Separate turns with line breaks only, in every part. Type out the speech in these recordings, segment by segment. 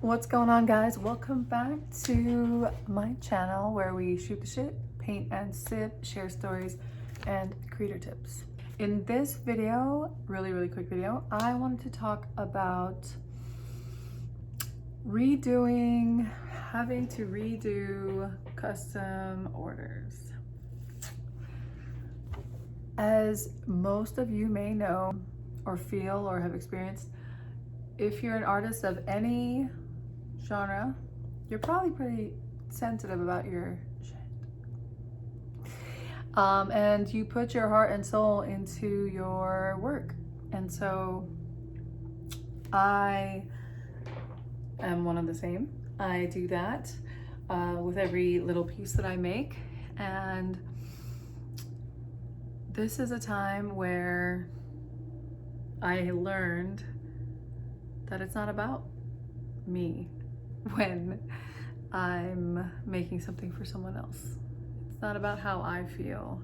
What's going on, guys? Welcome back to my channel where we shoot the shit, paint and sip, share stories and creator tips. In this video, really quick video, I wanted to talk about having to redo custom orders. As most of you may know or feel or have experienced, if you're an artist of any genre, you're probably pretty sensitive about your shit. And you put your heart and soul into your work. And so I am one of the same. I do that with every little piece that I make. And this is a time where I learned that it's not about me when I'm making something for someone else. It's not about how I feel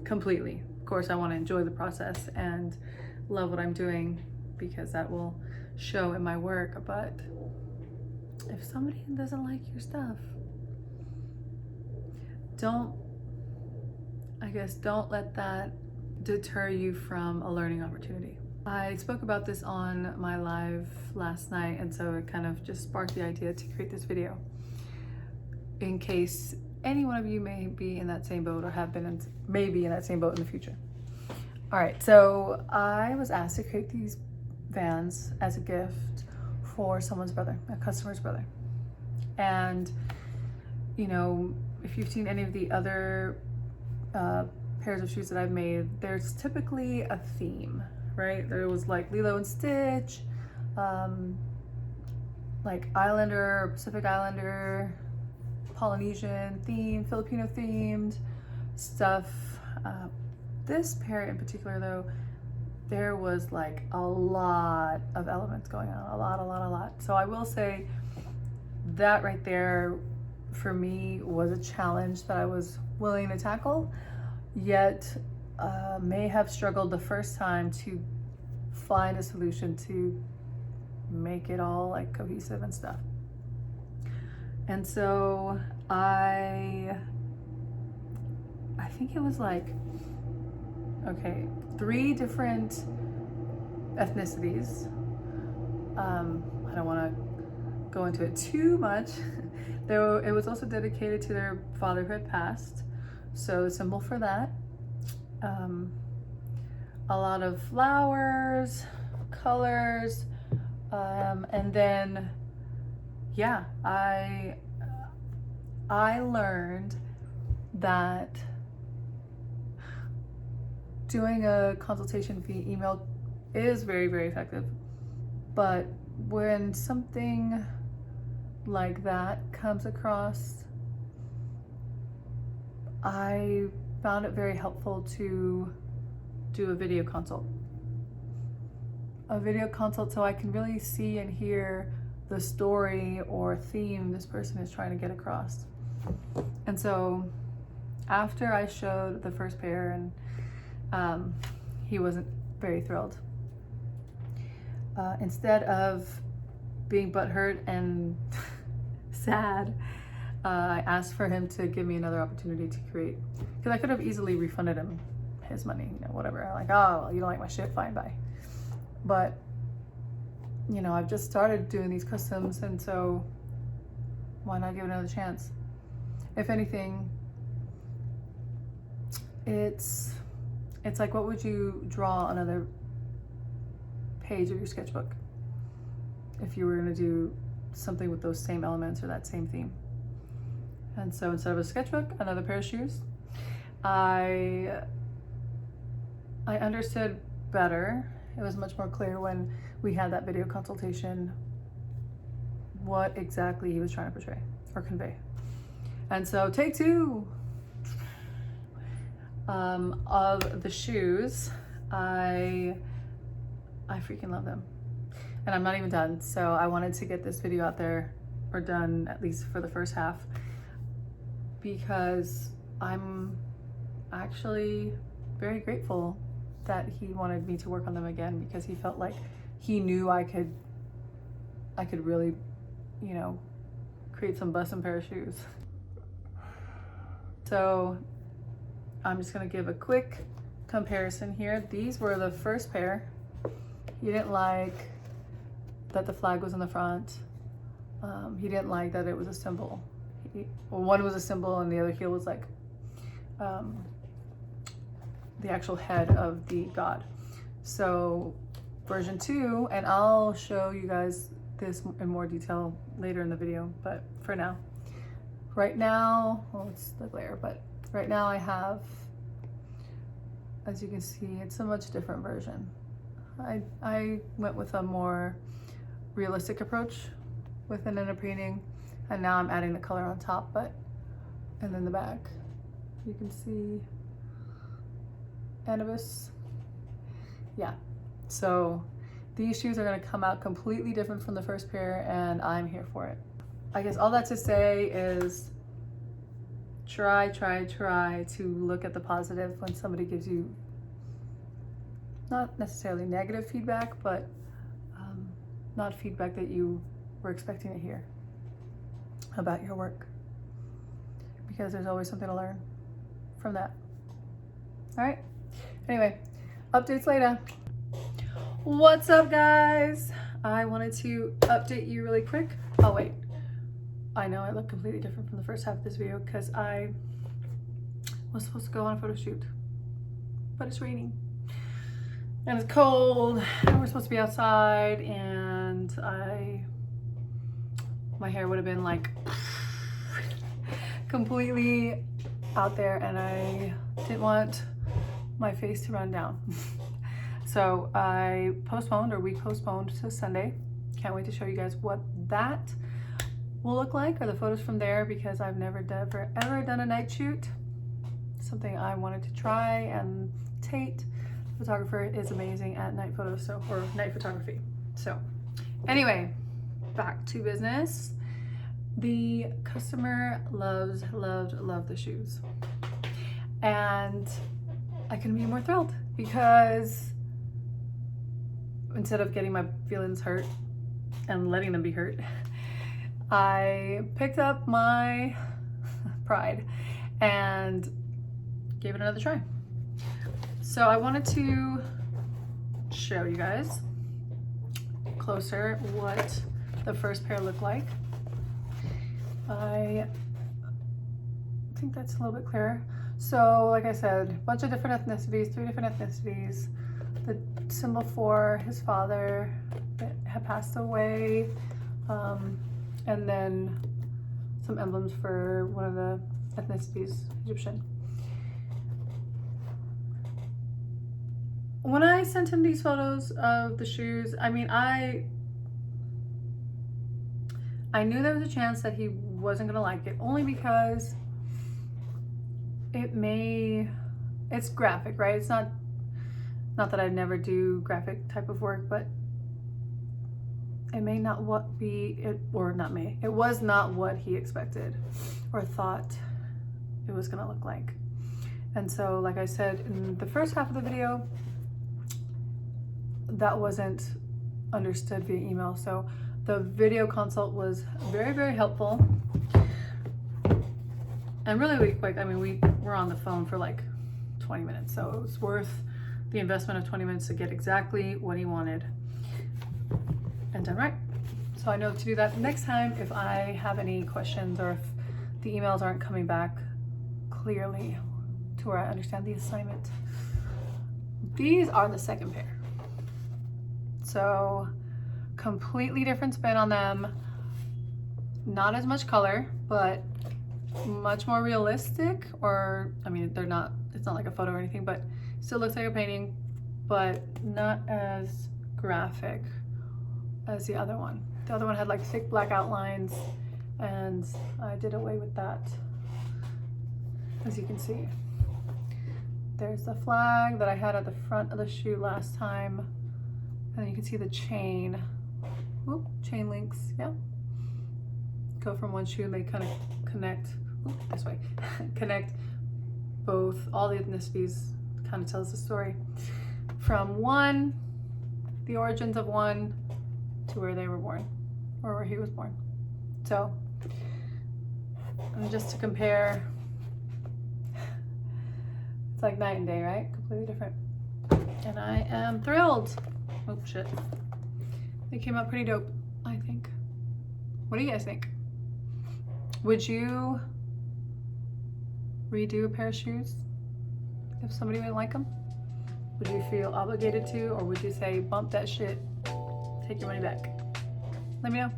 completely. Of course, I want to enjoy the process and love what I'm doing because that will show in my work. But if somebody doesn't like your stuff, don't let that deter you from a learning opportunity. I spoke about this on my live last night, and so it kind of just sparked the idea to create this video in case any one of you may be in that same boat or have been maybe in that same boat in the future. All right, so I was asked to create these vans as a gift for someone's brother, a customer's brother. And you know, if you've seen any of the other pairs of shoes that I've made, there's typically a theme, right? There was like Lilo and Stitch, like Islander, Pacific Islander, Polynesian themed, Filipino themed stuff. This pair in particular though, there was like a lot of elements going on, a lot. So I will say that right there for me was a challenge that I was willing to tackle, yet may have struggled the first time to find a solution to make it all like cohesive and stuff. And so I think it was like, okay, 3 different ethnicities. I don't want to go into it too much. Though it was also dedicated to their father who had passed, so symbol for that. A lot of flowers, colors, and then yeah, I learned that doing a consultation via email is very effective, but when something like that comes across, I found it very helpful to do a video consult. So I can really see and hear the story or theme this person is trying to get across. And so after I showed the first pair, and he wasn't very thrilled. Instead of being butthurt and sad, I asked for him to give me another opportunity to create, because I could have easily refunded him his money, you know, whatever. Like, oh, you don't like my shit, fine, bye. But you know, I've just started doing these customs, and so why not give it another chance? If anything, it's like, what would you draw on another page of your sketchbook if you were going to do something with those same elements or that same theme? And so instead of a sketchbook, another pair of shoes. I understood better. It was much more clear when we had that video consultation what exactly he was trying to portray or convey. And so take 2 of the shoes. I freaking love them. And I'm not even done. So I wanted to get this video out there, or done at least for the first half, because I'm actually very grateful that he wanted me to work on them again, because he felt like he knew I could I could really, you know, create some bussin' pair of shoes. So I'm just gonna give a quick comparison here. These were the first pair. He didn't like that the flag was in the front. He didn't like that it was a symbol. Well, one was a symbol and the other heel was like the actual head of the god. So version 2, and I'll show you guys this in more detail later in the video, but for now, right now, well, it's the glare, but right now I have, as you can see, it's a much different version. I went with a more realistic approach with an inner painting, and now I'm adding the color on top, and then the back, you can see Anubis. Yeah, so these shoes are gonna come out completely different from the first pair, and I'm here for it. I guess all that to say is try to look at the positive when somebody gives you not necessarily negative feedback, but not feedback that you were expecting to hear about your work, because there's always something to learn from that. All right, anyway, updates later. What's up, guys? I wanted to update you really quick. Oh wait, I know I look completely different from the first half of this video because I was supposed to go on a photo shoot, but it's raining and it's cold and we're supposed to be outside, and my hair would have been like completely out there, and I didn't want my face to run down. So we postponed to Sunday. Can't wait to show you guys what that will look like, or the photos from there, because I've never ever done a night shoot. Something I wanted to try, and Tate, photographer, is amazing at night photos, or night photography. So anyway, back to business. The customer loved the shoes, and I couldn't be more thrilled, because instead of getting my feelings hurt and letting them be hurt, I picked up my pride and gave it another try. So I wanted to show you guys closer what the first pair looked like. I think that's a little bit clearer. So like I said, a bunch of different ethnicities, 3 different ethnicities. The symbol for his father that had passed away, and then some emblems for one of the ethnicities, Egyptian. When I sent him these photos of the shoes, I mean, I knew there was a chance that he wasn't gonna like it, only because it's graphic, right? It's not that I never do graphic type of work, but it may not it was not what he expected or thought it was gonna look like. And so, like I said in the first half of the video, that wasn't understood via email. So the video consult was very helpful and really quick. I mean, we were on the phone for like 20 minutes, so it was worth the investment of 20 minutes to get exactly what he wanted and done right. So I know to do that next time if I have any questions, or if the emails aren't coming back clearly to where I understand the assignment. These are the second pair. So completely different spin on them. Not as much color, but much more realistic, or I mean, it's not like a photo or anything, but still looks like a painting, but not as graphic as the other one. The other one had like thick black outlines, and I did away with that. As you can see, there's the flag that I had at the front of the shoe last time, and you can see the chain. Oop, chain links, yeah. Go from one shoe and they kind of connect, this way, connect both, all the ethnicities, kind of tells the story from one, the origins of one, to where they were born. or where he was born. So, and just to compare, it's like night and day, right? Completely different. And I am thrilled. Oh shit. They came out pretty dope, I think. What do you guys think? Would you redo a pair of shoes if somebody would like them? Would you feel obligated to, or would you say bump that shit, take your money back? Let me know.